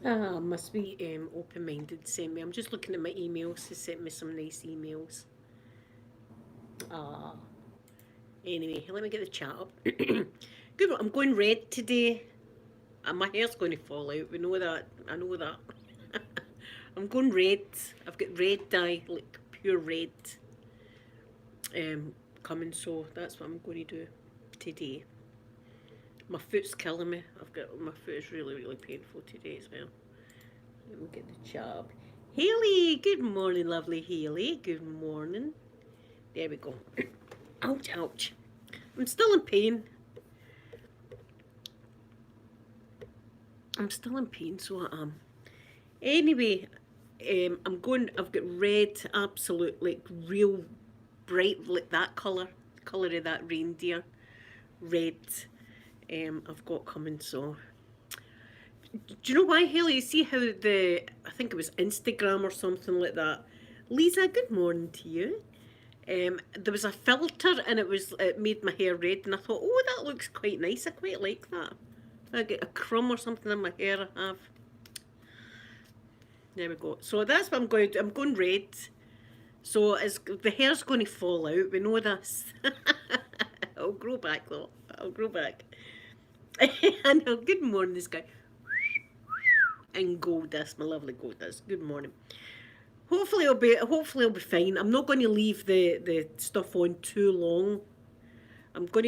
Ah, must be open-minded. Sent me. I'm just looking at my emails. He sent me some nice emails. Ah. Anyway, let me get the chat up. Good. I'm going red today. My hair's going to fall out. We know that. I know that. I'm going red. I've got red dye, like pure red, coming. So that's what I'm going to do today. My foot's killing me. My foot is really, really painful today as well. Let me get the chat up. Haley, good morning, lovely Haley. Good morning. There we go. Ouch, ouch. I'm still in pain. I'm still in pain, so I am. Anyway, I'm going. I've got red, absolute, like real bright, like that color of that reindeer, red. I've got coming. So, do you know why, Haley? You see how I think it was Instagram or something like that. Lisa, good morning to you. There was a filter and it made my hair red, and I thought, oh, that looks quite nice. I quite like that. I get a crumb or something in my hair. I have. There we go. So that's what I'm going to do. I'm going red. So the hair's going to fall out. We know this. I'll grow back though. I'll grow back. I know. Good morning, this guy. And Goldust, my lovely Goldust. Good morning. Hopefully it'll be fine. I'm not going to leave the stuff on too long. I'm going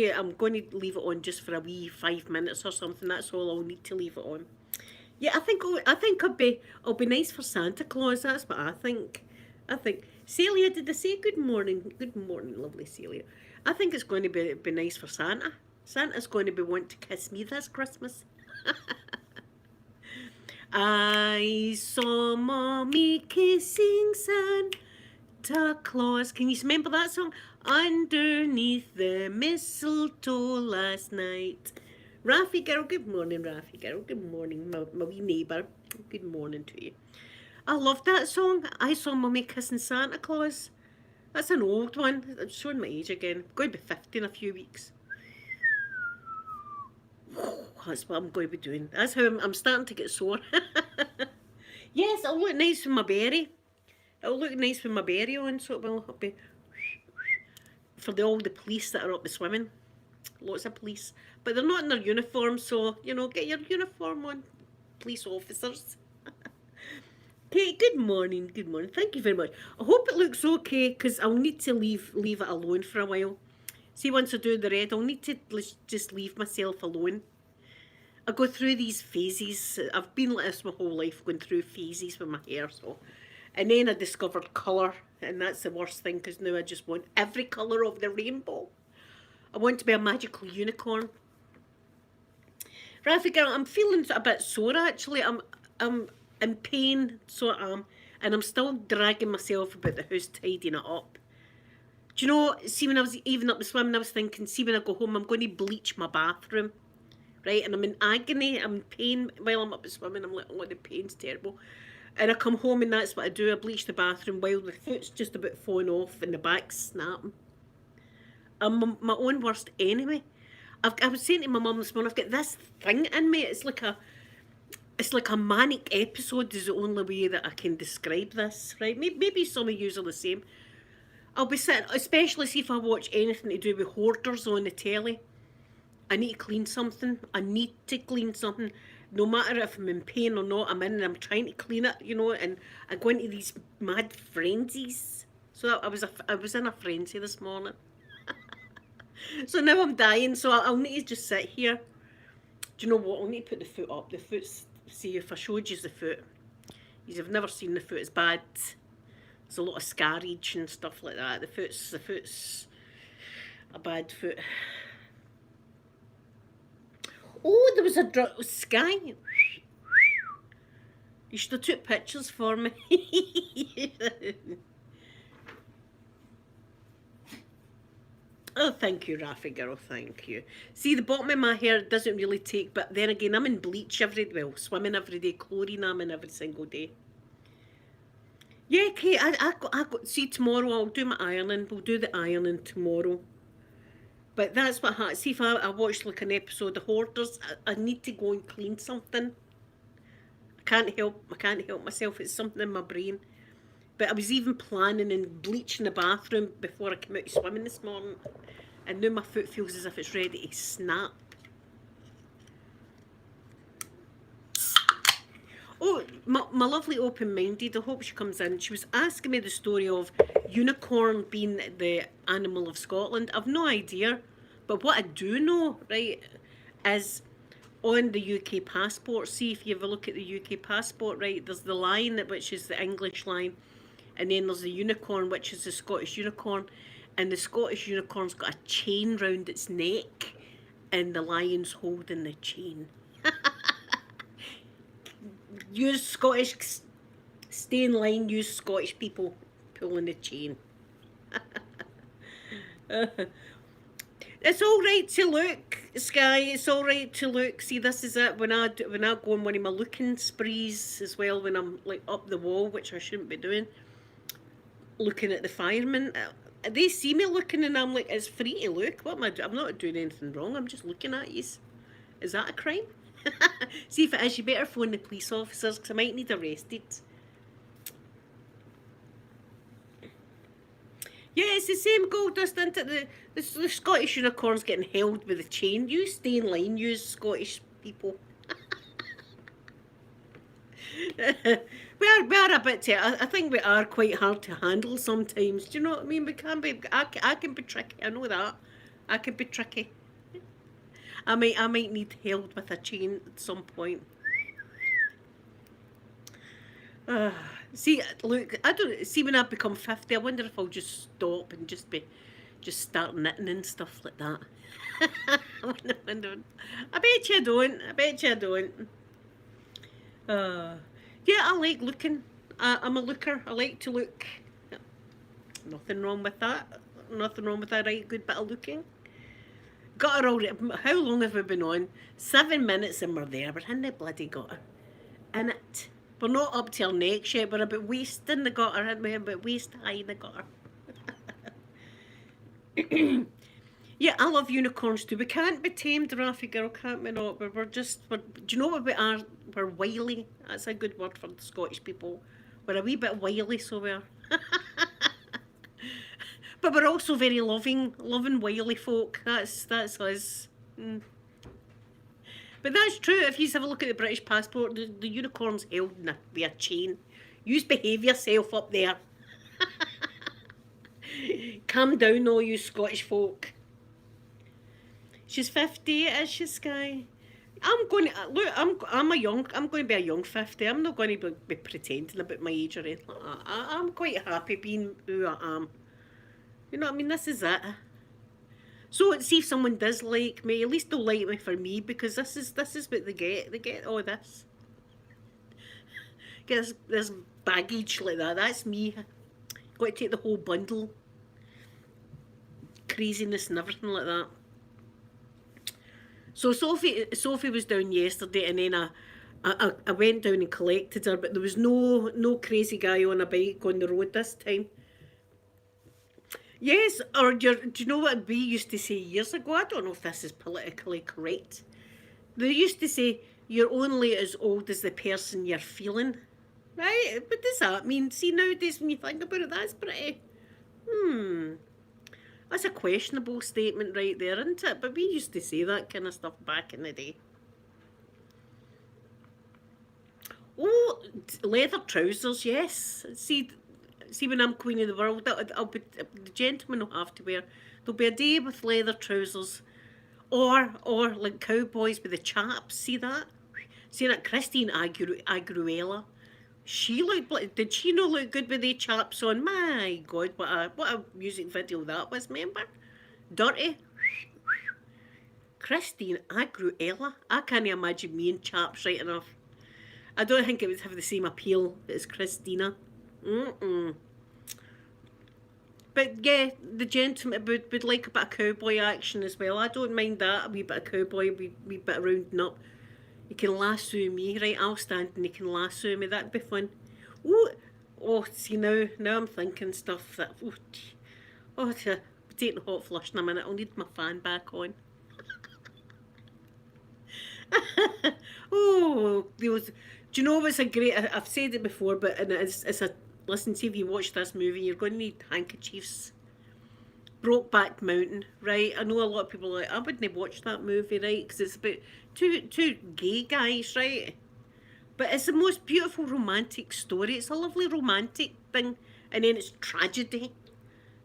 to leave it on just for a wee 5 minutes or something. That's all I'll need to leave it on. Yeah, I think it'll be nice for Santa Claus. That's what I think. I think Celia, did they say good morning? Good morning, lovely Celia. I think it's going to be nice for Santa. Santa's going to be wanting to kiss me this Christmas. I saw mommy kissing Santa Claus. Can you remember that song? Underneath the mistletoe last night. Rafi girl, good morning, Rafi girl. Good morning, my wee neighbour. Good morning to you. I love that song. I saw Mummy kissing Santa Claus. That's an old one. I'm showing my age again. I'm going to be 50 in a few weeks. That's what I'm going to be doing. That's how I'm starting to get sore. Yes, it'll look nice with my berry. It'll look nice with my berry on, so it'll be for all the police that are up the swimming. Lots of police. But they're not in their uniform, so, get your uniform on, police officers. Okay, good morning, good morning. Thank you very much. I hope it looks okay, because I'll need to leave it alone for a while. See, once I do the red, I'll need to just leave myself alone. I go through these phases. I've been like this my whole life, going through phases with my hair, so. And then I discovered colour, and that's the worst thing, because now I just want every colour of the rainbow. I want to be a magical unicorn. Rafika, I'm feeling a bit sore actually. I'm in pain, so I am, and I'm still dragging myself about the house, tidying it up. Do you know? See, when I was even up the swimming, I was thinking, see, when I go home, I'm going to bleach my bathroom, right? And I'm in agony, I'm in pain while I'm up the swimming. I'm like, oh, the pain's terrible. And I come home and that's what I do. I bleach the bathroom while the foot's just about falling off and the back's snapping. I'm my own worst enemy. I was saying to my mum this morning, I've got this thing in me. It's like a manic episode is the only way that I can describe this, right? Maybe some of you are the same. I'll be sitting, especially see if I watch anything to do with hoarders on the telly. I need to clean something. I need to clean something. No matter if I'm in pain or not, I'm in and I'm trying to clean it, and I go into these mad frenzies. So I was in a frenzy this morning. So now I'm dying, so I'll need to just sit here. Do you know what? I'll need to put the foot up. The foot's, see if I showed you the foot. You've never seen the foot, it's bad. There's a lot of scarage and stuff like that. The foot's a bad foot. Oh, there was a sky. You should have took pictures for me. Oh, thank you, Rafi girl, thank you. See, the bottom of my hair doesn't really take, but then again, I'm in bleach swimming every day, chlorine I'm in every single day. Yeah, Kate, see, tomorrow I'll do my ironing. We'll do the ironing tomorrow. But that's what happens. See, if I watch like an episode of Hoarders, I need to go and clean something. I I can't help myself. It's something in my brain. But I was even planning on bleaching the bathroom before I came out swimming this morning, and now my foot feels as if it's ready to snap. Oh, my lovely open-minded, I hope she comes in. She was asking me the story of unicorn being the animal of Scotland. I've no idea, but what I do know, right, is on the UK passport. See, if you have a look at the UK passport, right, there's the lion, which is the English lion, and then there's the unicorn, which is the Scottish unicorn, and the Scottish unicorn's got a chain round its neck, and the lion's holding the chain. Use Scottish, stay in line, use Scottish people pulling the chain. It's all right to look, Sky. It's all right to look. See, this is it. When I go on one of my looking sprees as well, when I'm like up the wall, which I shouldn't be doing, looking at the firemen. They see me looking, and I'm like, it's free to look. What am I doing? I'm not doing anything wrong. I'm just looking at you. Is that a crime? See, if it is, you better phone the police officers, because I might need arrested. Yeah, it's the same Goldust, isn't it? The Scottish unicorn's getting held with a chain. You stay in line, you Scottish people. we are a bit. I think we are quite hard to handle sometimes. Do you know what I mean? We can be. I can be tricky. I know that. I can be tricky. I might need held with a chain at some point. See, look, I don't see when I become 50. I wonder if I'll just stop and just start knitting and stuff like that. I bet you I don't. I bet you I don't. Yeah, I like looking. I'm a looker. I like to look. Nothing wrong with that. Nothing wrong with that. Right, good bit of looking. Got her already. How long have we been on? 7 minutes and we're there. We're in the bloody gutter. In it. We're not up to our necks yet. We're about waist in the gutter, aren't we? About waist high in the gutter. Yeah, I love unicorns too. We can't be tamed, Raffy girl, can't we not? We're do you know what we are? We're wily. That's a good word for the Scottish people. We're a wee bit wily, so we are. But we're also very loving wily folk. That's us. Mm. But that's true. If you have a look at the British passport, the unicorn's held with a chain. You behave yourself up there. Calm down, all you Scottish folk. She's 50, is she, Sky? I'm going to look. I'm going to be a young 50. I'm not going to be pretending about my age or anything like that. I'm quite happy being who I am. You know what I mean? This is it. So let's see if someone does like me. At least they'll like me for me, because this is what they get. They get all this. Get this baggage like that. That's me. Got to take the whole bundle. Craziness and everything like that. So Sophie was down yesterday, and then I went down and collected her, but there was no crazy guy on a bike on the road this time. Yes, or do you know what we used to say years ago? I don't know if this is politically correct. They used to say, you're only as old as the person you're feeling. Right? What does that mean? See, nowadays when you think about it, that's pretty... That's a questionable statement right there, isn't it? But we used to say that kind of stuff back in the day. Oh, leather trousers, yes. See when I'm Queen of the World, the gentlemen will have to wear. There'll be a day with leather trousers, or like cowboys with the chaps. See that? See that? Christine Aguilera. She looked. Did she not look good with the chaps on? My God, what a music video that was. Remember? Dirty. Christine Aguilera. I can't imagine me in chaps right enough. I don't think it would have the same appeal as Christina. But yeah, the gentleman would like a bit of cowboy action as well. I don't mind that, a wee bit of cowboy, a wee bit of rounding up. You can lasso me, right? I'll stand and you can lasso me. That'd be fun. Oh, see now I'm thinking stuff that... I'll take the hot flush in a minute. I'll need my fan back on. Oh, do Do you know what's a great? I've said it before, but and it's a listen. See if you watch this movie, you're going to need handkerchiefs. Brokeback Mountain, right? I know a lot of people are like, I wouldn't watch that movie, right? Because it's about two gay guys, right? But it's the most beautiful romantic story. It's a lovely romantic thing, and then it's tragedy.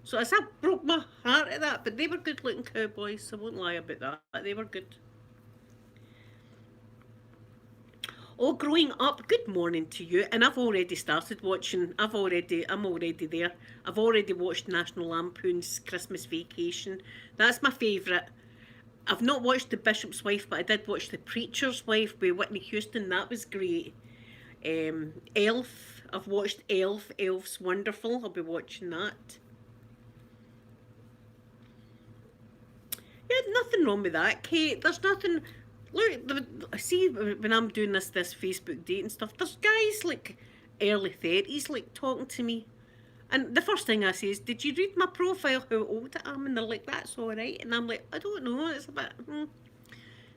So I said, broke my heart at that, but they were good looking cowboys. I won't lie about that. They were good. Oh, growing up, good morning to you. And I've already started watching, I'm already there. I've already watched National Lampoon's Christmas Vacation. That's my favourite. I've not watched The Bishop's Wife, but I did watch The Preacher's Wife with Whitney Houston. That was great. Elf, I've watched Elf. Elf's wonderful. I'll be watching that. Yeah, nothing wrong with that, Kate. There's nothing. Look, see when I'm doing this Facebook dating stuff, there's guys like early 30s like talking to me, and the first thing I say is, "Did you read my profile? How old I am?" And they're like, "That's all right," and I'm like, "I don't know. It's a bit,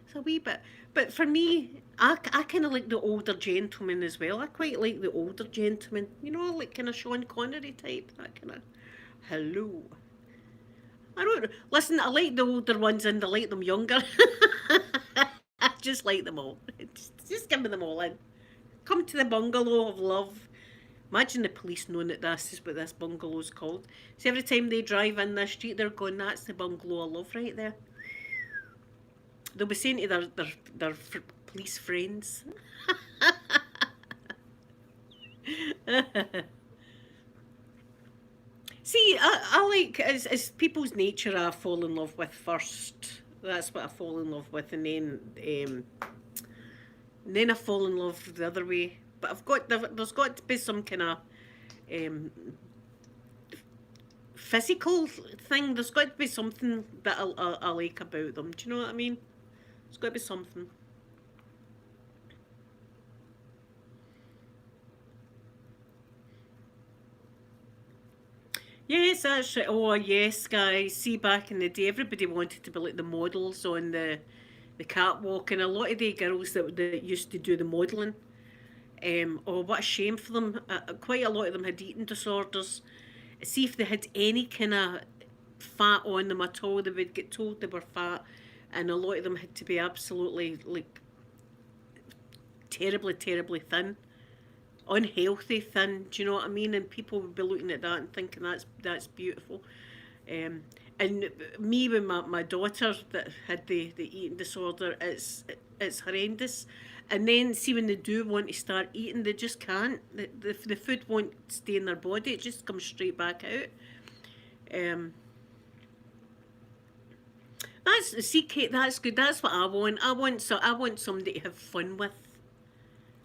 it's a wee bit." But for me, I kind of like the older gentleman as well. I quite like the older gentleman. You know, like kind of Sean Connery type. That kind of hello. I don't know. Listen, I like the older ones and I like them younger. I just like them all. Just give me them all in. Come to the bungalow of love. Imagine the police knowing that this is what this bungalow's called. So every time they drive in this street, they're going, that's the bungalow of love right there. They'll be saying to their police friends. See, I like, as people's nature I fall in love with first. That's what I fall in love with, and then I fall in love the other way. But there's got to be some kind of um, physical thing. There's got to be something that I like about them. Do you know what I mean? There's got to be something. Yes, that's right. Oh, yes, guys. See, back in the day, everybody wanted to be like the models on the catwalk, and a lot of the girls that used to do the modelling. Oh, what a shame for them. Quite a lot of them had eating disorders. See if they had any kind of fat on them at all, they would get told they were fat, and a lot of them had to be absolutely like terribly, terribly thin, unhealthy thin. Do you know what I mean? And people would be looking at that and thinking that's beautiful. Um, and me with my daughter that had the eating disorder, it's horrendous. And then see when they do want to start eating, they just can't. The food won't stay in their body; it just comes straight back out. Um, that's see, Kate. That's good. That's what I want. I want somebody to have fun with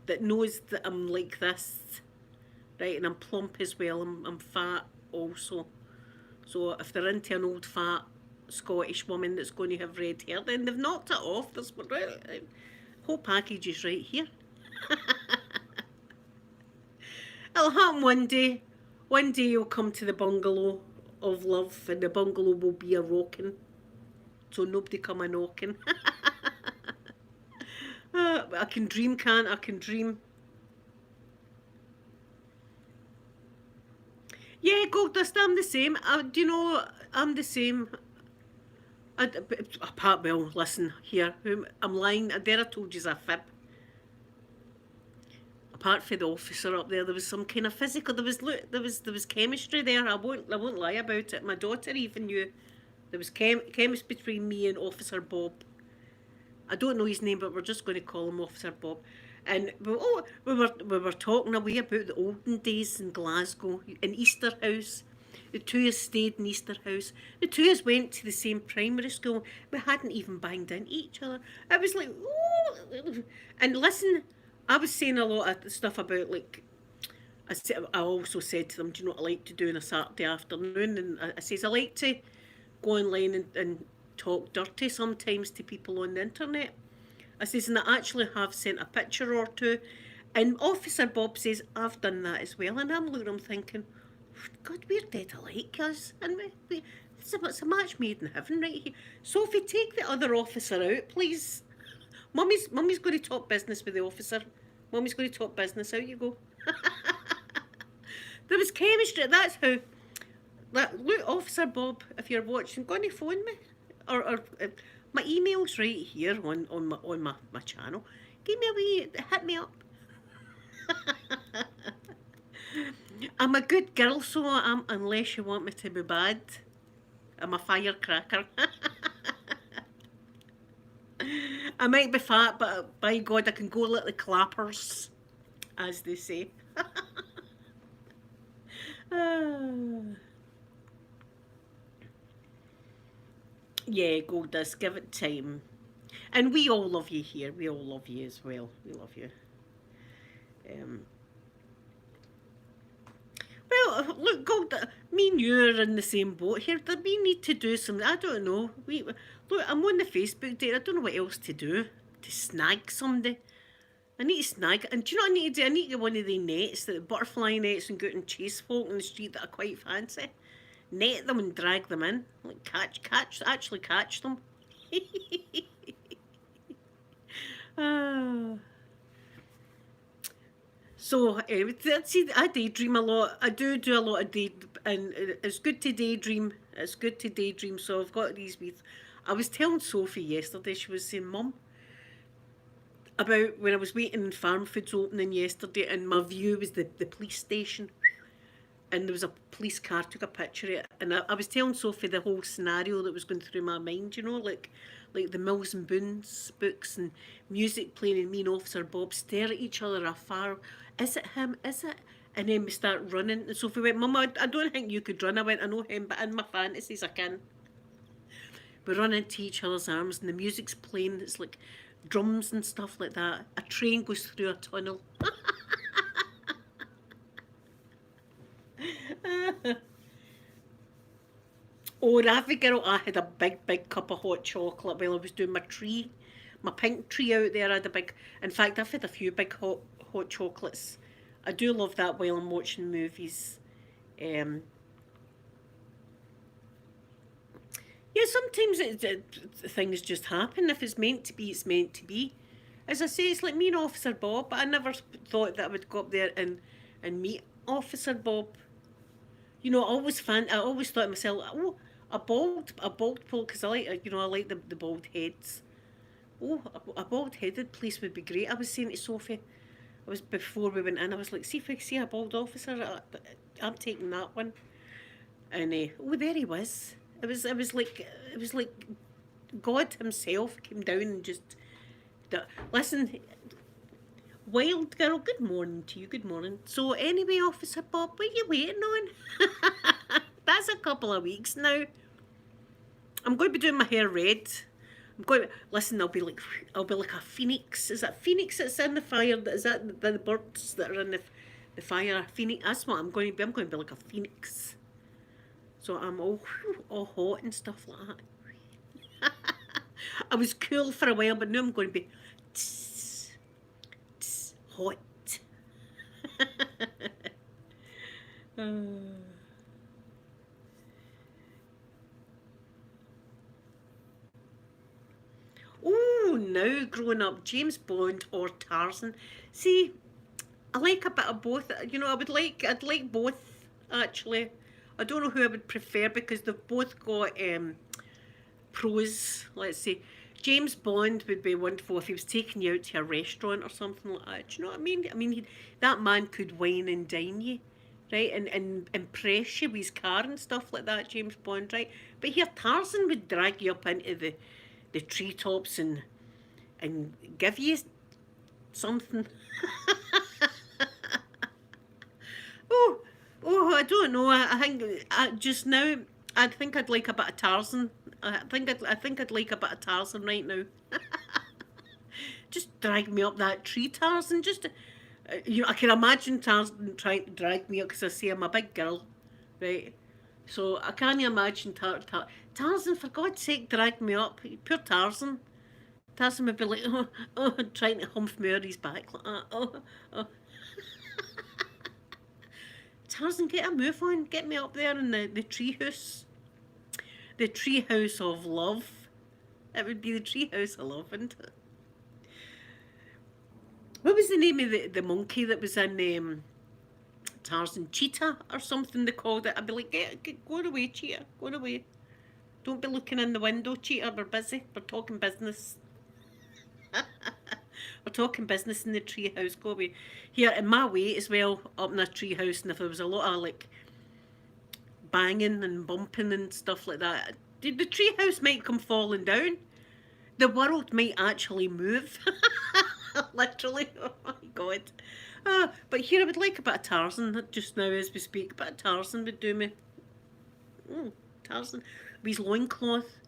that knows that I'm like this, right? And I'm plump as well. I'm fat also. So if they're into an old fat Scottish woman that's going to have red hair, then they've knocked it off. This whole package is right here. It'll happen one day. One day you'll come to the bungalow of love, and the bungalow will be a rocking, so nobody come a knocking. I can dream, can't I? Can dream. Yeah, Gold Dust, I'm the same. Do you know, I'm the same. Apart, well, listen here, I'm lying. I dare I told you a fib. Apart from the officer up there was some kind of physical. There was chemistry there. I won't lie about it. My daughter even knew there was chemistry between me and Officer Bob. I don't know his name, but we're just going to call him Officer Bob. And we were talking away about the olden days in Glasgow, in Easter House. The two of us stayed in Easter House. The two of us went to the same primary school. We hadn't even banged into each other. I was like, oh. And listen, I was saying a lot of stuff about like, I also said to them, do you know what I like to do on a Saturday afternoon? And I says, I like to go online and talk dirty sometimes to people on the internet. I says, and I actually have sent a picture or two. And Officer Bob says, I've done that as well. And I'm looking at him thinking, God, we're dead alike, us. And it's a match made in heaven right here. Sophie, take the other officer out, please. Mummy's going to talk business with the officer. Mummy's going to talk business. Out you go. There was chemistry. That's how. Look, Officer Bob, if you're watching, go on and phone me, or my email's right here on my channel. Give me a wee, hit me up. I'm a good girl, so I am, unless you want me to be bad. I'm a firecracker. I might be fat, but by God, I can go like the clappers, as they say. Yeah, Goldust, give it time. And we all love you here. We all love you as well. We love you. Um, well, look, Gold, me and you are in the same boat here. We need to do something. I don't know. Look, I'm on the Facebook date. I don't know what else to do to snag somebody. I need to snag, and do you know what I need to do? I need to get one of the nets, the butterfly nets, and go out and chase folk in the street that I quite fancy. Net them and drag them in, like actually catch them. So, see, I daydream a lot. I do a lot of and it's good to daydream. It's good to daydream. So I've got these wee. I was telling Sophie yesterday. She was saying, "Mum, about when I was waiting in Farm Foods opening yesterday, and my view was the police station, and there was a police car took a picture of it, and I was telling Sophie the whole scenario that was going through my mind, you know, like the Mills and Boons books and music playing, and me and Officer Bob stare at each other afar. Is it him? Is it? And then we start running, and Sophie went, "Mum, I don't think you could run." I went, "I know him, but in my fantasies I can." We run into each other's arms, and the music's playing. It's like drums and stuff like that. A train goes through a tunnel. Oh, Raffy girl, I had a big cup of hot chocolate while I was doing my pink tree out there. I had a big, in fact, I've had a few big hot chocolates. I do love that while I'm watching movies. Um, yeah, sometimes things just happen. If it's meant to be, it's meant to be. As I say, it's like me and Officer Bob. I never thought that I would go up there and meet Officer Bob. You know, I always thought to myself, oh, a bald pole, because I like, I like the bald heads. Oh, a bald-headed police would be great. I was saying to Sophie, I was before we went in, I was like, see if I see a bald officer, I'm taking that one. And oh, there he was. It was like God himself came down and just listen. Wild girl, good morning to you. Good morning. So anyway, Officer Bob, what are you waiting on? That's a couple of weeks now. I'm going to be doing my hair red. I'm going to listen. I'll be like a phoenix. Is that phoenix that's in the fire? Is that the birds that are in the fire? Phoenix. That's what I'm going to be. I'm going to be like a phoenix. So I'm all hot and stuff like that. I was cool for a while, but now I'm going to be hot. Oh, now growing up, James Bond or Tarzan. See, I like a bit of both. You know, I'd like both actually. I don't know who I would prefer because they've both got pros. Let's say James Bond would be wonderful if he was taking you out to a restaurant or something like that. Do you know what I mean? I mean, that man could wine and dine you, right, and impress you with his car and stuff like that. James Bond, right? But here, Tarzan would drag you up into the treetops and give you something. Oh, oh, I don't know. I think just now, I think I'd like a bit of Tarzan. I think I'd like a bit of Tarzan right now. Just drag me up that tree, Tarzan. Just, I can imagine Tarzan trying to drag me up because I say I'm a big girl, right? So I can't imagine Tarzan, for God's sake, drag me up. Poor Tarzan. Tarzan would be like, trying to humph me on his back like that. Oh. Tarzan, get a move on. Get me up there in the tree house. The tree house of love. It would be the tree house of love, wouldn't it? What was the name of the monkey that was in Tarzan? Cheetah or something they called it. I'd be like, go away, Cheetah, go away. Don't be looking in the window, Cheetah. We're busy. We're talking business. We're talking business in the tree house. Go away. Here in my way as well, up in a tree house, and if there was a lot of like banging and bumping and stuff like that, the tree house might come falling down. The world might actually move. Literally. Oh my god. But here I would like a bit of Tarzan just now as we speak. A bit of Tarzan would do me. Tarzan. With his loincloth.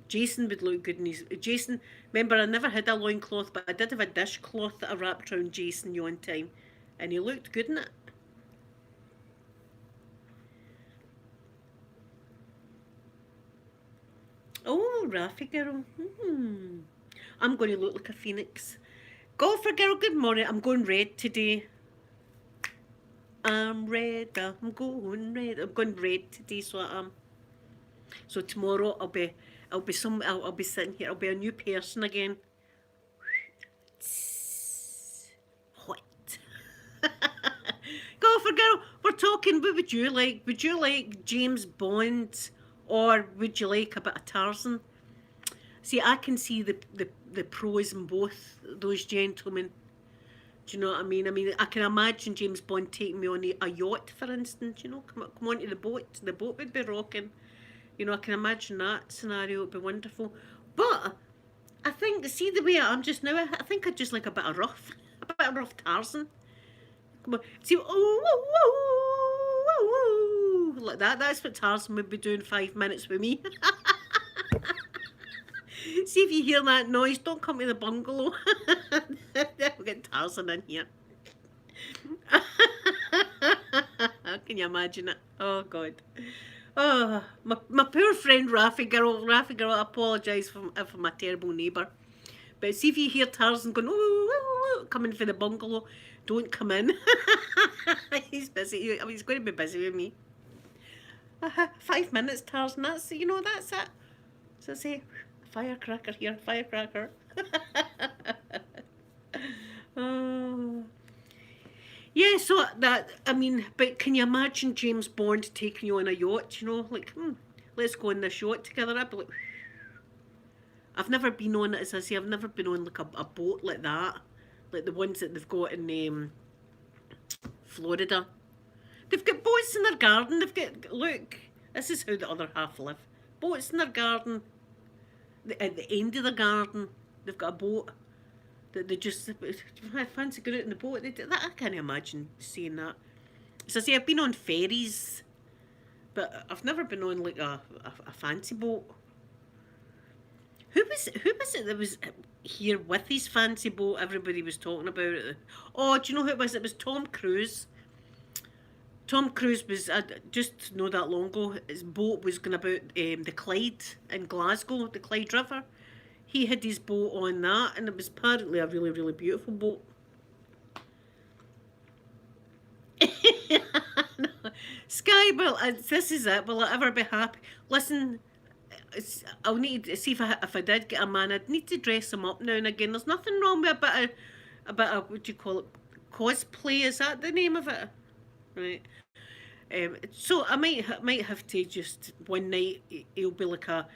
Jason would look good in his... Jason, remember I never had a loincloth, but I did have a dishcloth that I wrapped around Jason one time. And he looked good in it. Oh, Raffy girl. I'm going to look like a phoenix. Golfer girl, good morning. I'm going red today. I'm red. I'm going red. I'm going red today, so I am. So tomorrow I'll be sitting here. I'll be a new person again. What? Golfer girl, we're talking. What would you like? Would you like James Bond, or would you like a bit of Tarzan? See, I can see the pros in both those gentlemen. Do you know what I mean? I mean, I can imagine James Bond taking me on a yacht, for instance. You know, come onto the boat. The boat would be rocking. You know, I can imagine that scenario. It'd be wonderful. But I think, see the way I am just now, I think I'd just like a bit of rough Tarzan. Come on, see, like that. That's what Tarzan would be doing 5 minutes with me. See if you hear that noise, don't come to the bungalow. We'll get Tarzan in here. Can you imagine it? Oh, God. Oh, my poor friend Raffy girl, I apologise for my terrible neighbour. But see if you hear Tarzan going, ooh, coming for the bungalow, don't come in. He's busy. I mean, he's going to be busy with me. 5 minutes, Tarzan. That's, you know, that's it. So I say, firecracker here, firecracker. Oh. Yeah, so that, I mean, but can you imagine James Bond taking you on a yacht, you know, like, let's go on this yacht together. I'd be like, I've never been on, as I say, I've never been on like a boat like that, like the ones that they've got in Florida. They've got boats in their garden. They've got, look, this is how the other half live. Boats in their garden. At the end of the garden, they've got a boat that they just, I fancy going out in the boat. I can't imagine seeing that. So I say I've been on ferries, but I've never been on like a fancy boat. Who was it that was here with his fancy boat? Everybody was talking about it. Oh, do you know who it was? It was Tom Cruise. Tom Cruise was, just not that long ago, his boat was going about the Clyde in Glasgow, the Clyde River. He had his boat on that, and it was apparently a really, really beautiful boat. Sky, well, this is it. Will I ever be happy? Listen, I'll need to see if I did get a man, I'd need to dress him up now and again. There's nothing wrong with a bit of what do you call it? Cosplay, is that the name of it? Right. So I might have to just one night he'll be like a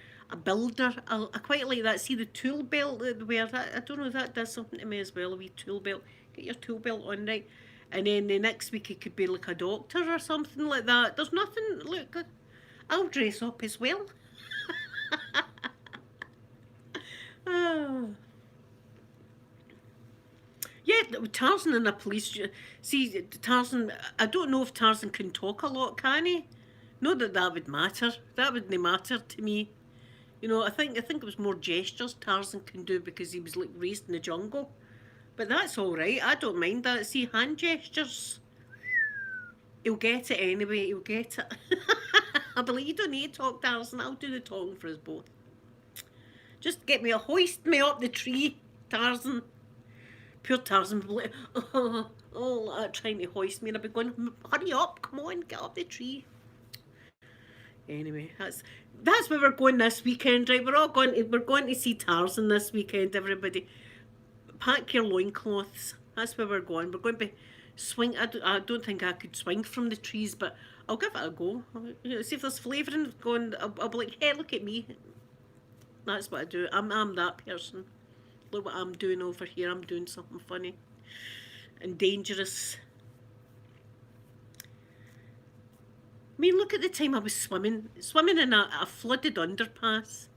builder. I quite like that. See the tool belt that they wear. That I don't know if that does something to me as well. A wee tool belt. Get your tool belt on, right? And then the next week it could be like a doctor or something like that. There's nothing. Look, I'll dress up as well. Oh. Yeah, Tarzan and a police. See, Tarzan. I don't know if Tarzan can talk a lot, can he? Not that that would matter. That wouldn't matter to me. You know, I think it was more gestures Tarzan can do because he was like raised in the jungle. But that's all right. I don't mind that. See, hand gestures. He'll get it anyway. He'll get it. I believe you don't need to talk, Tarzan. I'll do the talking for us both. Just get me a hoist me up the tree, Tarzan. Poor Tarzan will be like, trying to hoist me, and I'll be going, hurry up, come on, get up the tree. Anyway, that's where we're going this weekend, right? We're going to see Tarzan this weekend, everybody. pack your loincloths. That's where we're going. We're going to be swing. I don't think I could swing from the trees, but I'll give it a go. See if there's flavouring going. I'll be like, hey, look at me. That's what I do. I'm that person. Look what I'm doing over here. I'm doing something funny and dangerous. I mean, look at the time I was swimming in a flooded underpass.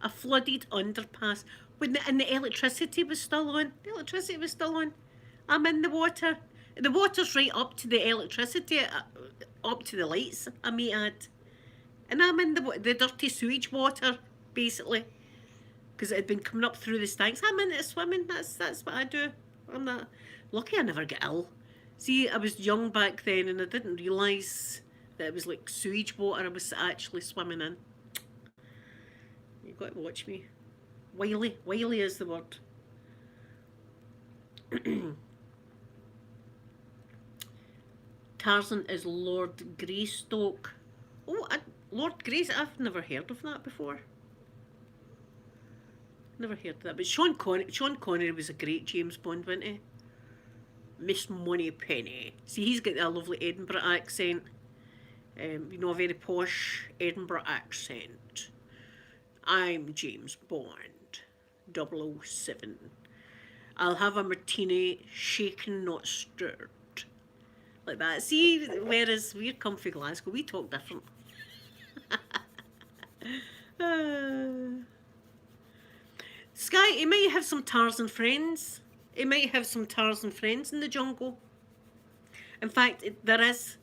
A flooded underpass. And the electricity was still on. The electricity was still on. I'm in the water. The water's right up to the electricity, up to the lights, I may add. And I'm in the dirty sewage water, basically. Because it had been coming up through the stanks. I'm in it swimming. That's what I do. I'm not lucky I never get ill. See, I was young back then and I didn't realise that it was like sewage water I was actually swimming in. You've got to watch me. Wily. Wily is the word. Tarzan is Lord Greystoke. Oh, Lord Greystoke. I've never heard of that before. Never heard of that. But Sean Connery was a great James Bond, wasn't he? Miss Moneypenny. See, he's got a lovely Edinburgh accent. You know, a very posh Edinburgh accent. I'm James Bond, 007. I'll have a martini, shaken, not stirred. Like that. See, whereas we're come from Glasgow, we talk different. Sky, he might have some Tarzan friends. He might have some Tarzan friends in the jungle. In fact, there's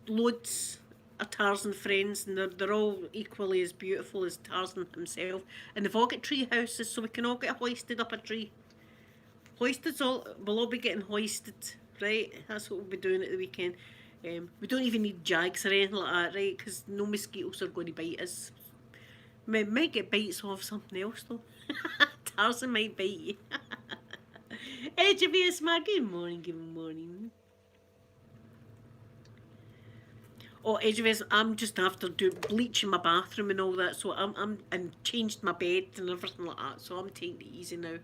loads of Tarzan friends, and they're all equally as beautiful as Tarzan himself. And they've all got tree houses, so we can all get hoisted up a tree. We'll all be getting hoisted, right? That's what we'll be doing at the weekend. We don't even need jags or anything like that, right? Because no mosquitoes are going to bite us. We might get bites off something else though. Tarzan might bite you. Hey, Javius, good morning, good morning. Oh, Edgeways, I'm just after bleaching my bathroom and all that, so I'm changed my bed and everything like that, so I'm taking it easy now,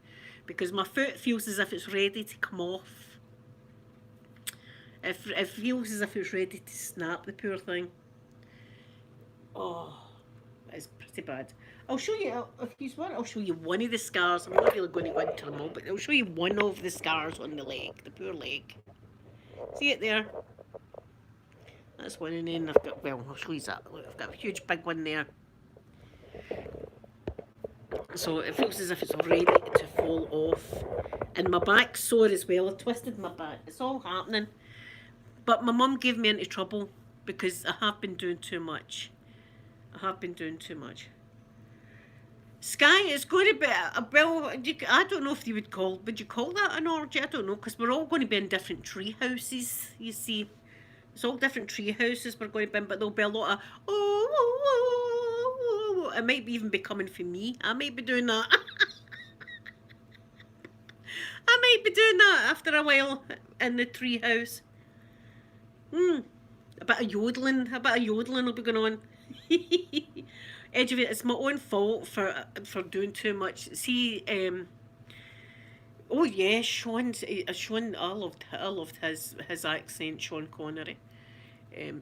because my foot feels as if it's ready to come off. It feels as if it's ready to snap, the poor thing. Oh, it's pretty bad. I'll show you, if you want, I'll show you one of the scars. I'm not really going to go into them all, but I'll show you one of the scars on the leg, the poor leg. See it there? That's one, and then I've got, well, I'll show you that. Look, I've got a huge big one there. So it feels as if it's ready to fall off. And my back's sore as well. I twisted my back. It's all happening. But my mum gave me into trouble because I have been doing too much. Sky, it's going to be well, I don't know if you would call that an orgy? I don't know, because we're all going to be in different tree houses, you see. It's all different tree houses we're going to be in, but there'll be a lot of it might even be coming for me. I might be doing that. I might be doing that after a while in the tree house. A bit of yodeling will be going on. Edge of it, it's my own fault for doing too much. See, oh yeah, Sean, I loved his accent, Sean Connery.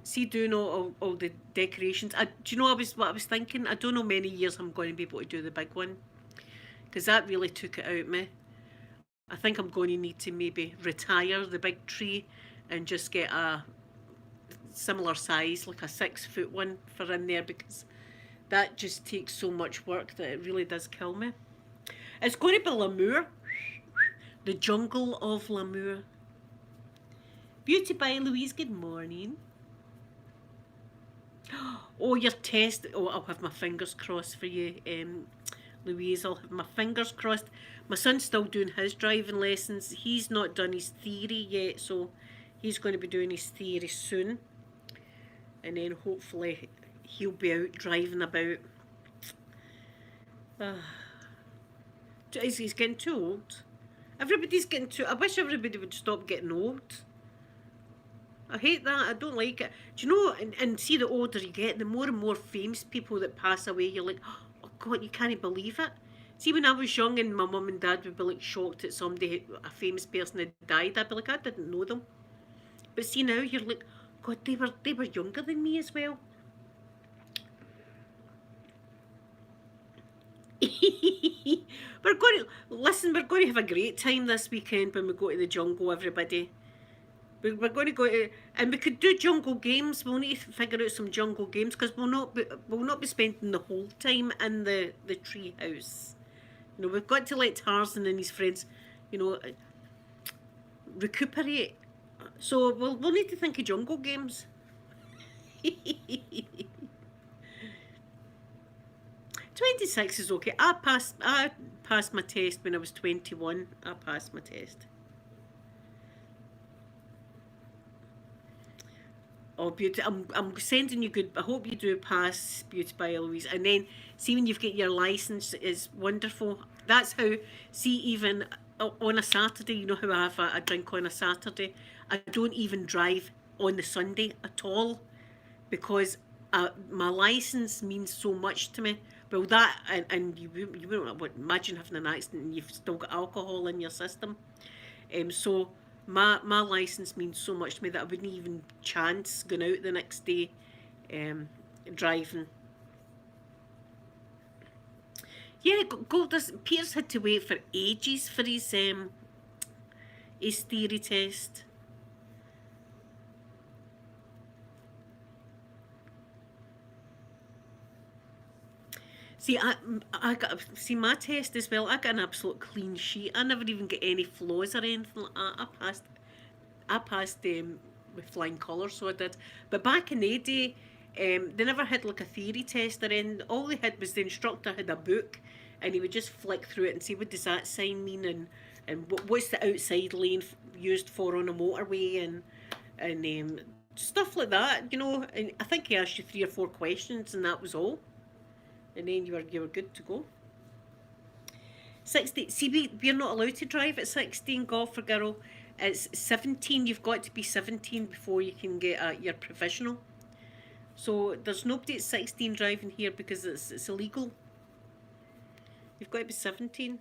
See, doing all the decorations. Do you know what I was thinking? I don't know many years I'm going to be able to do the big one, because that really took it out of me. I think I'm going to need to maybe retire the big tree and just get a similar size, like a 6-foot one for in there, because that just takes so much work that it really does kill me. It's going to be Lamour. The jungle of Lamour. Beauty by Louise, good morning. Oh, your test. Oh, I'll have my fingers crossed for you, Louise. I'll have my fingers crossed. My son's still doing his driving lessons. He's not done his theory yet, so he's going to be doing his theory soon. And then hopefully he'll be out driving about. He's getting too old. Everybody's getting too... I wish everybody would stop getting old. I hate that. I don't like it. Do you know, and see, the older you get, the more and more famous people that pass away, you're like, oh God, you can't believe it. See, when I was young and my mum and dad would be like shocked that somebody, a famous person had died, I'd be like, I didn't know them. But see now, you're like, God, they were younger than me as well. We're going to listen. We're going to have a great time this weekend when we go to the jungle. Everybody, we're going to go to, and we could do jungle games. We'll need to figure out some jungle games because we'll not be spending the whole time in the tree house. You know, we've got to let Tarzan and his friends, you know, recuperate. So we'll need to think of jungle games. 26 is okay. I passed my test when I was 21. I passed my test. Oh, beauty! I'm sending you good. I hope you do pass, Beauty by Eloise. And then see when you've got your license is wonderful. That's how. See, even on a Saturday, you know how I have a drink on a Saturday. I don't even drive on the Sunday at all because my license means so much to me. Well, that and you wouldn't imagine having an accident and you've still got alcohol in your system. So my license means so much to me that I wouldn't even chance going out the next day um, driving. Yeah, Goldust Pierce had to wait for ages for his theory test. See, I got see my test as well. I got an absolute clean sheet. I never even get any flaws or anything like that. I passed with flying colours, so I did. But back in the day, they never had like a theory test or anything. All they had was the instructor had a book, and he would just flick through it and say, "What does that sign mean?" and what's the outside lane used for on a motorway and stuff like that. You know, and I think he asked you 3 or 4 questions, and that was all. And then you were good to go. 16. See, we're not allowed to drive at 16, golfer girl. It's 17. You've got to be 17 before you can get your provisional. So there's nobody at 16 driving here because it's illegal. You've got to be 17.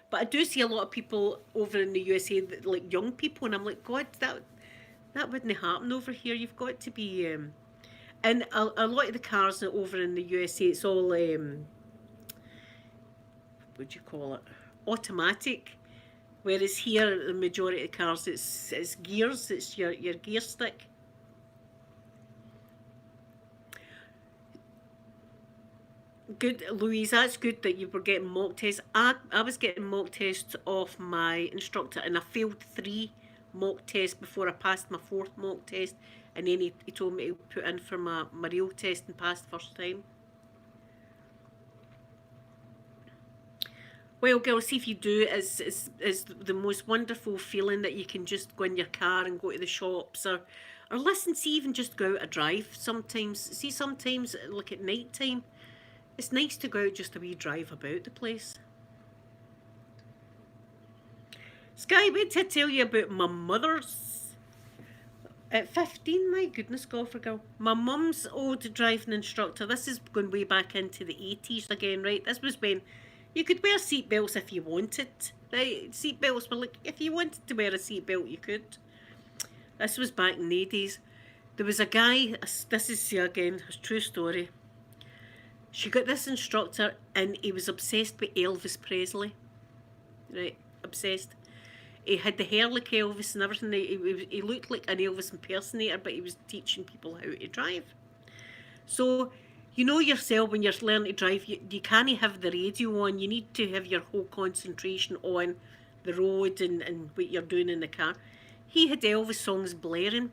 But I do see a lot of people over in the USA, like young people, and I'm like, God, that wouldn't happen over here. You've got to be. And a lot of the cars over in the USA, it's all what do you call it? Automatic. Whereas here, the majority of the cars, it's gears. It's your gear stick. Good, Louise. That's good that you were getting mock tests. I was getting mock tests off my instructor, and I failed 3 mock tests before I passed my 4th mock test. And then he told me to put in for my real test and pass the first time. Well, girls, see if you do, is the most wonderful feeling that you can just go in your car and go to the shops or listen, see, even just go out a drive sometimes. See, sometimes, like at night time, it's nice to go out just a wee drive about the place. Sky, wait till I tell you about my mother's. At 15, my goodness, golfer girl. My mum's old driving instructor. This is going way back into the 80s again, right? This was when you could wear seatbelts if you wanted. Right? Seatbelts were like, if you wanted to wear a seatbelt, you could. This was back in the 80s. There was a guy, this is again a true story. She got this instructor and he was obsessed with Elvis Presley. Right? Obsessed. He had the hair like Elvis and everything. He looked like an Elvis impersonator, but he was teaching people how to drive. So, you know yourself when you're learning to drive, you can't have the radio on. You need to have your whole concentration on the road and what you're doing in the car. He had Elvis songs blaring.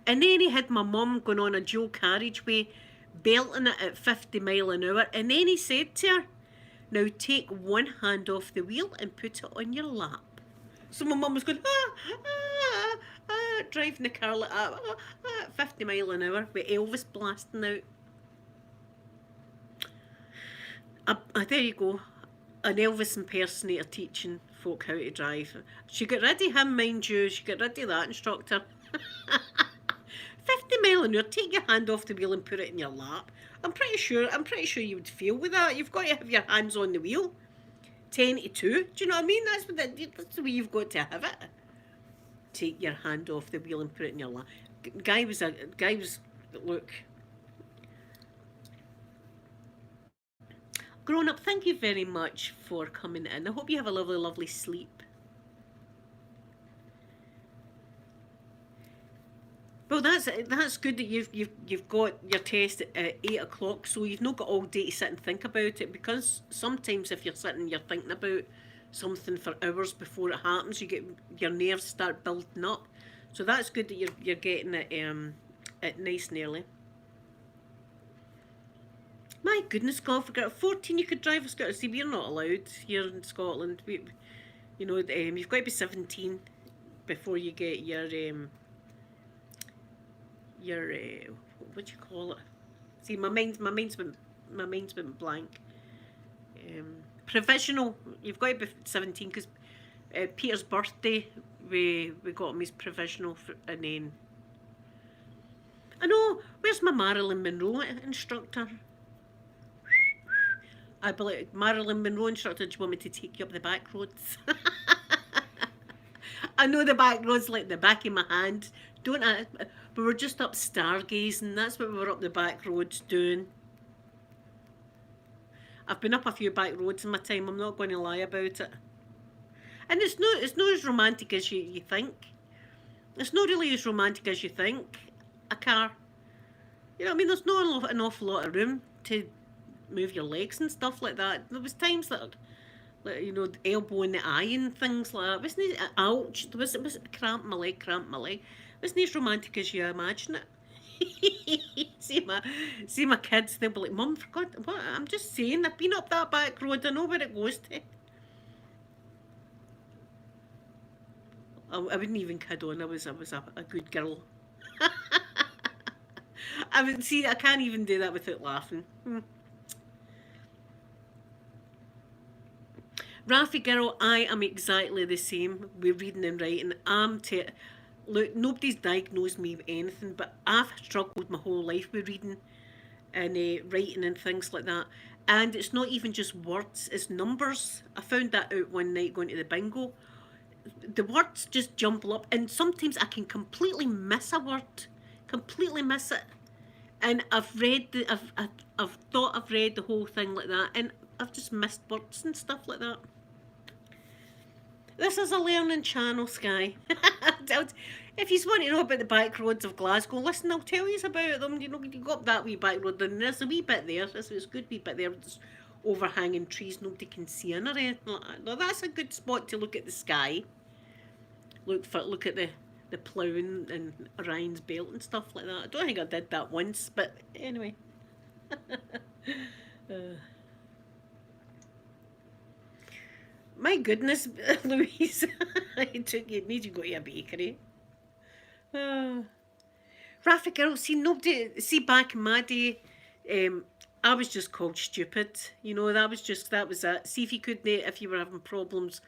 And then he had my mum going on a dual carriageway, belting it at 50 mile an hour. And then he said to her, now take one hand off the wheel and put it on your lap. So my mum was going, driving the car like that, 50 mile an hour with Elvis blasting out. There you go. An Elvis impersonator teaching folk how to drive. She got rid of him, mind you. She got rid of that instructor. 50 mile an hour, take your hand off the wheel and put it in your lap. I'm pretty sure you would feel with that. You've got to have your hands on the wheel. 10 to 2. Do you know what I mean? That's the way you've got to have it. Take your hand off the wheel and put it in your lap. Guy was look. Grown up, thank you very much for coming in. I hope you have a lovely, lovely sleep. Well, that's good that you've got your test at 8 o'clock, so you've not got all day to sit and think about it. Because sometimes if you're sitting, you're thinking about something for hours before it happens, your nerves start building up. So that's good that you're getting it nice and early. My goodness, God, forget 14 you could drive a scooter. See, we're not allowed here in Scotland. You've got to be 17 before you get your what do you call it? See, my mind's been blank. Provisional. You've got to be 17 because Peter's birthday we got him his provisional and then I know. Where's my Marilyn Monroe instructor? I'd be like, Marilyn Monroe instructor, do you want me to take you up the back roads? I know the back roads like the back of my hand. Don't I? We were just up stargazing. That's what we were up the back roads doing. I've been up a few back roads in my time. I'm not going to lie about it. And it's not as romantic as you think. It's not really as romantic as you think. A car. You know what I mean? There's not an awful lot of room to move your legs and stuff like that. There was times that, like, you know, the elbow in the eye and things like that. Wasn't it? Ouch! It was cramp my leg. It wasn't as romantic as you imagine it. see my kids. They'll be like, "Mum, for God, what? I'm just saying. I've been up that back road. I know where it goes to." I wouldn't even kid on. I was a good girl. I can't even do that without laughing. Rafi girl, I am exactly the same with reading and writing. Look, nobody's diagnosed me with anything, but I've struggled my whole life with reading and writing and things like that. And it's not even just words, it's numbers. I found that out one night going to the bingo. The words just jumble up, and sometimes I can completely miss a word, completely miss it. And I've thought I've read the whole thing like that, and I've just missed words and stuff like that. This is a learning channel, Sky. If you want to know about the back roads of Glasgow, listen, I'll tell you about them. You know, you go up that wee back road, and there's a wee bit there. It's a good wee bit there. There's overhanging trees nobody can see in or anything like that. No, that's a good spot to look at the sky. Look at the ploughing and Orion's belt and stuff like that. I don't think I did that once, but anyway. My goodness, Louise, made you go to a bakery. Rafa girl, see back in my day, I was just called stupid. You know, that was it. See, if you were having problems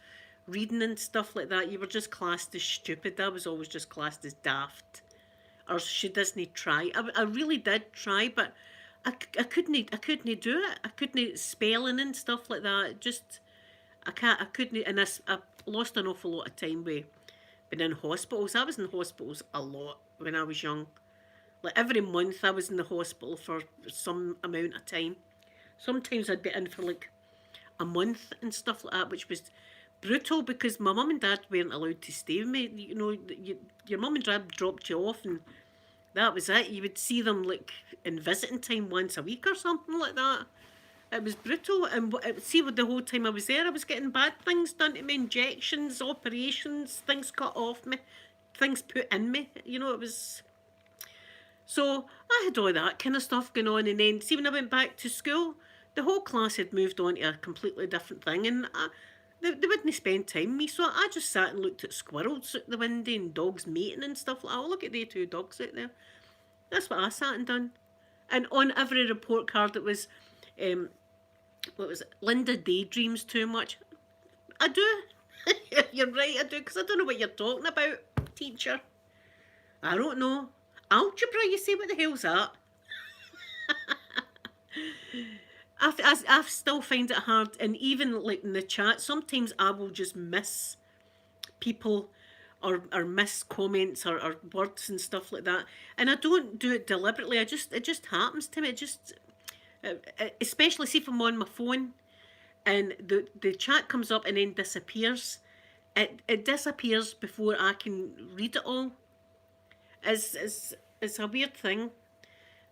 reading and stuff like that, you were just classed as stupid. I was always just classed as daft. Or she doesn't try. I really did try, but I couldn't do it. I couldn't spelling and stuff like that. I couldn't, and I lost an awful lot of time with being in hospitals. I was in hospitals a lot when I was young. Like every month I was in the hospital for some amount of time. Sometimes I'd be in for like a month and stuff like that, which was brutal because my mum and dad weren't allowed to stay with me. You know, your mum and dad dropped you off and that was it. You would see them like in visiting time once a week or something like that. It was brutal, and see, with the whole time I was there, I was getting bad things done to me, injections, operations, things cut off me, things put in me. You know, it was. So I had all that kind of stuff going on, and then see when I went back to school, the whole class had moved on to a completely different thing, and they wouldn't spend time with me, so I just sat and looked at squirrels out the window and dogs mating and stuff like that. Oh, look at the two dogs out there. That's what I sat and done. And on every report card it was, what was it? Linda daydreams too much. I do. You're right, I do, because I don't know what you're talking about, teacher. I don't know. Algebra, you say? What the hell's that? I still find it hard, and even like in the chat, sometimes I will just miss people or miss comments or words and stuff like that, and I don't do it deliberately. It just happens to me. It just especially see if I'm on my phone and the chat comes up and then disappears. It disappears before I can read it all. It's a weird thing.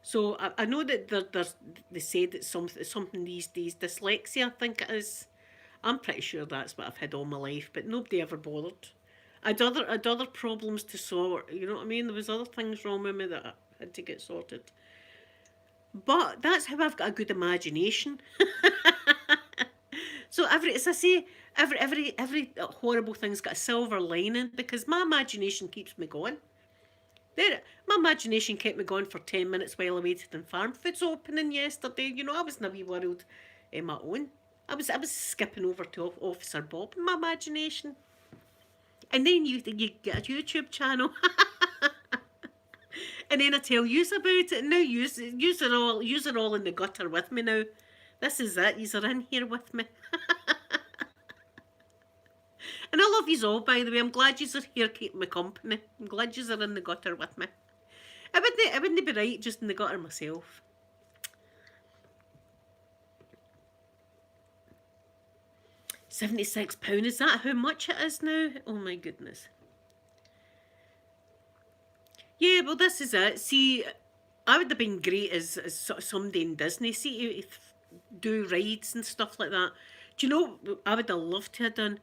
So I know that they say that something these days, dyslexia, I think it is. I'm pretty sure that's what I've had all my life, but nobody ever bothered. I'd other problems to sort. You know what I mean? There was other things wrong with me that I had to get sorted. But that's how I've got a good imagination. So as I say, every horrible thing's got a silver lining because my imagination keeps me going. My imagination kept me going for 10 minutes while I waited in Farm Foods opening yesterday. You know, I was in a wee world in my own. I was skipping over to Officer Bob in my imagination. And then you get a YouTube channel. And then I tell yous about it. And now yous are all in the gutter with me now. This is it. Yous are in here with me. And I love yous all, by the way. I'm glad yous are here keeping me company. I'm glad yous are in the gutter with me. I wouldn't be right just in the gutter myself. £76, is that how much it is now? Oh my goodness. Yeah, well this is it. See, I would have been great as somebody in Disney. See, do rides and stuff like that. Do you know, I would have loved to have done.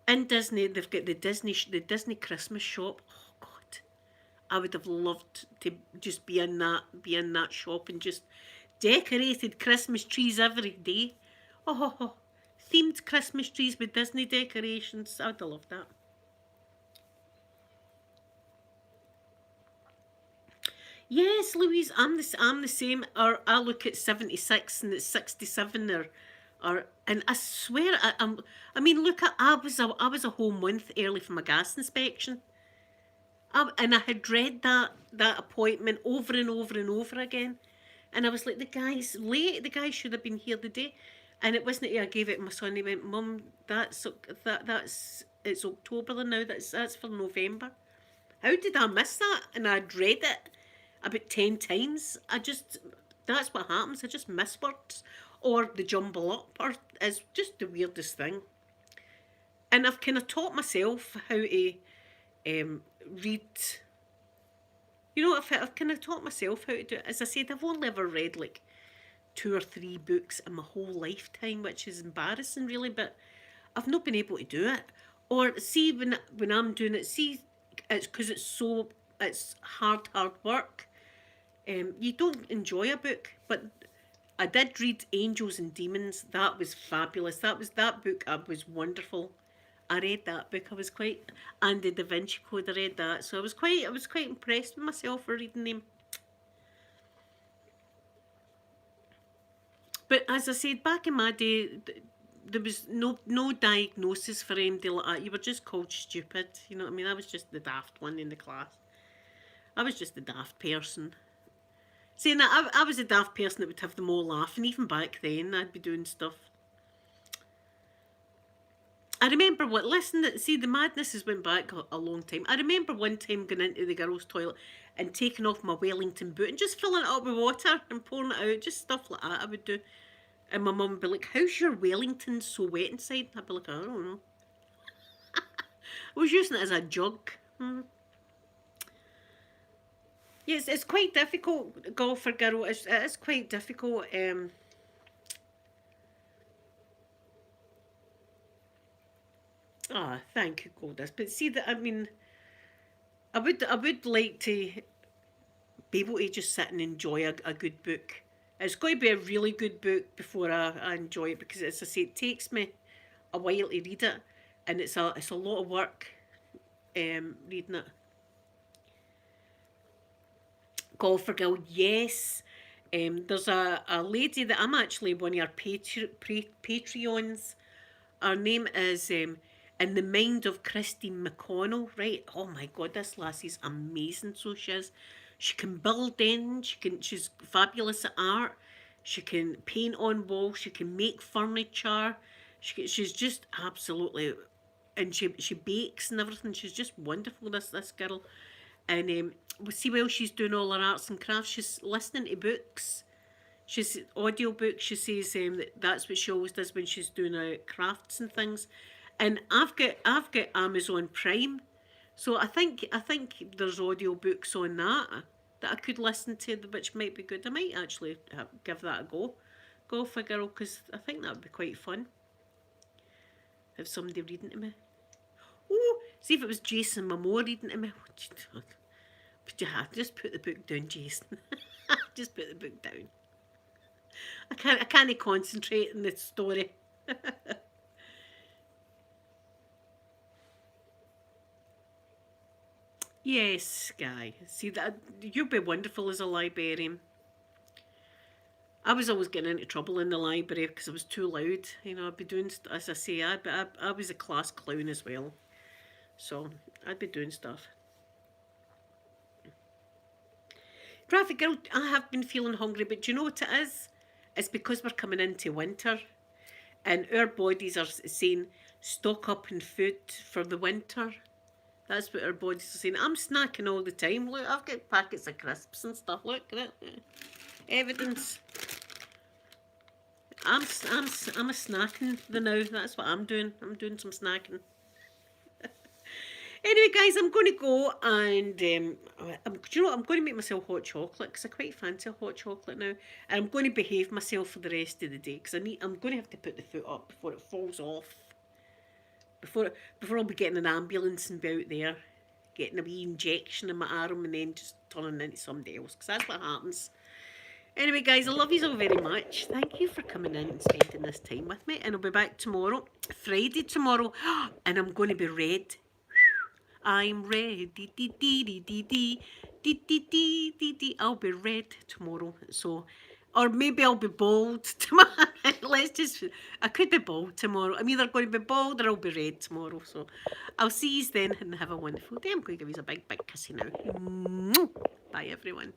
In Disney, they've got the Disney Christmas shop. Oh God, I would have loved to just be in that shop and just decorated Christmas trees every day. Oh, themed Christmas trees with Disney decorations. I would have loved that. Yes, Louise, I'm the same. Or I look at 76 and it's 67 and I swear I mean look, I was a whole month early for my gas inspection. And I had read that appointment over and over and over again. And I was like, the guy's late. The guy should have been here today. And it wasn't. I gave it to my son. He went, Mum, that's it's October now. That's for November. How did I miss that? And I'd read it about 10 times. That's what happens. I just miss words or the jumble up, or it's just the weirdest thing. And I've kind of taught myself how to read. You know, I've kind of taught myself how to do it. As I said, I've only ever read like 2 or 3 books in my whole lifetime, which is embarrassing, really. But I've not been able to do it. Or see when I'm doing it, see, it's because it's hard work. You don't enjoy a book, but I did read Angels and Demons. That was fabulous. That book was wonderful. I read that book. I was quite, and the Da Vinci Code. I read that, so I was quite impressed with myself for reading them. But as I said, back in my day, there was no diagnosis for anything like that. You were just called stupid. You know what I mean? I was just the daft one in the class. I was just the daft person. Saying that, I was a daft person that would have them all laughing. Even back then, I'd be doing stuff. I remember see, the madness has went back a long time. I remember one time going into the girls' toilet and taking off my Wellington boot and just filling it up with water and pouring it out. Just stuff like that I would do. And my mum would be like, how's your Wellington so wet inside? I'd be like, I don't know. I was using it as a jug. Yes, it's quite difficult, golfer girl. It is quite difficult. Thank you, Goldust. But see that, I mean, I would like to be able to just sit and enjoy a good book. It's got to be a really good book before I enjoy it, because as I say, it takes me a while to read it, and it's a lot of work reading it. Golfer Girl, yes. There's a lady that I'm actually one of our Patreons. Her name is In the Mind of Christine McConnell, right? Oh my God, this lassie's amazing, so she is. She can build in, she's fabulous at art. She can paint on walls, she can make furniture. She's just absolutely, and she bakes and everything. She's just wonderful, this girl. And we see while she's doing all her arts and crafts, she's listening to books. She's audio books. She says that's what she always does when she's doing crafts and things. And I've got Amazon Prime, so I think there's audio books on that I could listen to, which might be good. I might actually give that a go for a girl, because I think that would be quite fun. Have somebody reading to me. Oh, see if it was Jason Momoa reading to me. But yeah, just put the book down, Jason. Just put the book down. I can't concentrate on the story. Yes, Guy. See that you'll be wonderful as a librarian. I was always getting into trouble in the library because I was too loud. I'd be doing, as I say, I was a class clown as well. So I'd be doing stuff. Graphic Girl, I have been feeling hungry, but do you know what it is? It's because we're coming into winter and our bodies are saying stock up on food for the winter. That's what our bodies are saying. I'm snacking all the time. Look, I've got packets of crisps and stuff. Look at it. Evidence. I'm a snacking the now. That's what I'm doing. I'm doing some snacking. Anyway, guys, I'm going to go and do you know what? I'm going to make myself hot chocolate because I quite fancy hot chocolate now, and I'm going to behave myself for the rest of the day because I'm going to have to put the foot up before it falls off. Before I'll be getting an ambulance and be out there, getting a wee injection in my arm and then just turning into somebody else because that's what happens. Anyway, guys, I love you so very much. Thank you for coming in and spending this time with me, and I'll be back tomorrow, Friday tomorrow, and I'm going to be red. I'm red, I'll be red tomorrow. So, or maybe I'll be bald tomorrow. I could be bald tomorrow. I'm either going to be bald or I'll be red tomorrow. So, I'll see you then and have a wonderful day. I'm going to give you a big, big kissy now. Bye, everyone.